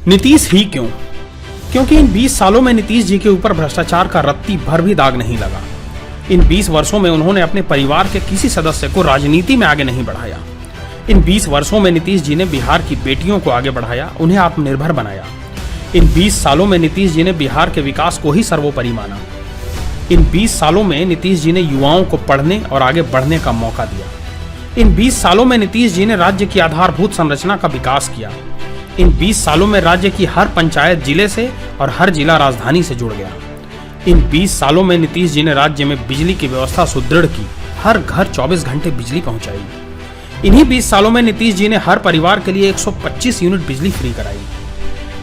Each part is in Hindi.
नीतीश ही क्यों? क्योंकि इन 20 सालों में नीतीश जी के ऊपर भ्रष्टाचार का रत्ती भर भी दाग नहीं लगा। इन 20 वर्षों में उन्होंने अपने परिवार के किसी सदस्य को राजनीति में आगे नहीं बढ़ाया। इन 20 वर्षों में नीतीश जी ने बिहार की बेटियों को आगे बढ़ाया, उन्हें आत्मनिर्भर बनाया। इन 20 सालों में नीतीश जी ने बिहार के विकास को ही सर्वोपरि माना। इन 20 सालों में नीतीश जी ने युवाओं को पढ़ने और आगे बढ़ने का मौका दिया। इन 20 सालों में नीतीश जी ने राज्य की आधारभूत संरचना का विकास किया। इन 20 सालों में राज्य की हर पंचायत जिले से और हर जिला राजधानी से जुड़ गया। इन 20 सालों में नीतीश जी ने राज्य में बिजली की व्यवस्था सुदृढ़ की, हर घर 24 घंटे बिजली पहुंचाई। इन्हीं 20 सालों में नीतीश जी ने हर परिवार के लिए 125 यूनिट बिजली फ्री कराई।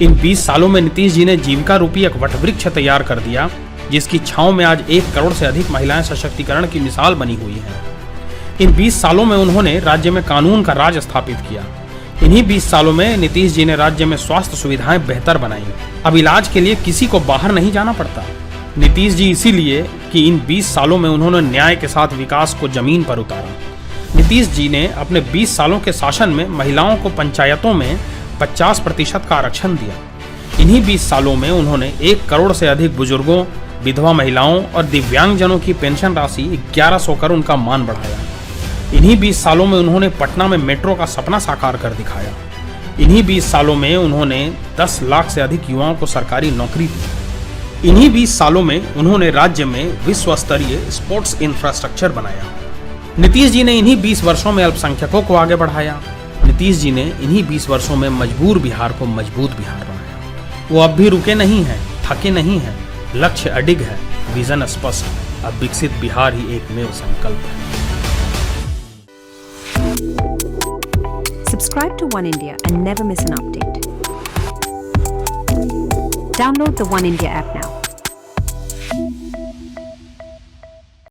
इन 20 सालों में नीतीश जी ने जीविका रूपी एक वटवृक्ष तैयार कर दिया, जिसकी छांव में आज 1 करोड़ से अधिक महिलाएं सशक्तिकरण की मिसाल बनी हुई हैं। इन 20 सालों में उन्होंने राज्य में कानून का राज स्थापित किया। इन्हीं 20 सालों में नीतीश जी ने राज्य में स्वास्थ्य सुविधाएं बेहतर बनाई। अब इलाज के लिए किसी को बाहर नहीं जाना पड़ता। नीतीश जी इसीलिए कि इन 20 सालों में उन्होंने न्याय के साथ विकास को जमीन पर उतारा। नीतीश जी ने अपने 20 सालों के शासन में महिलाओं को पंचायतों में 50% का आरक्षण दिया। इन्हीं 20 सालों में उन्होंने 1 करोड़ से अधिक बुजुर्गों, विधवा महिलाओं और दिव्यांगजनों की पेंशन राशि 1100 कर उनका मान बढ़ाया। इन्हीं 20 सालों में उन्होंने पटना में मेट्रो का सपना साकार कर दिखाया। इन्हीं 20 सालों में उन्होंने 10 लाख से अधिक युवाओं को सरकारी नौकरी दी। इन्हीं 20 सालों में उन्होंने राज्य में विश्व स्तरीय स्पोर्ट्स इंफ्रास्ट्रक्चर बनाया। नीतीश जी ने इन्हीं 20 वर्षों में अल्पसंख्यकों को आगे बढ़ाया। नीतीश जी ने इन्हीं 20 वर्षों में मजबूर बिहार को मजबूत बिहार बनाया। वो अब भी रुके नहीं हैं, थके नहीं हैं, लक्ष्य अडिग है, विजन स्पष्ट। अब विकसित बिहार ही एकमेव संकल्प है। Subscribe to One India and never miss an update. Download the One India app now.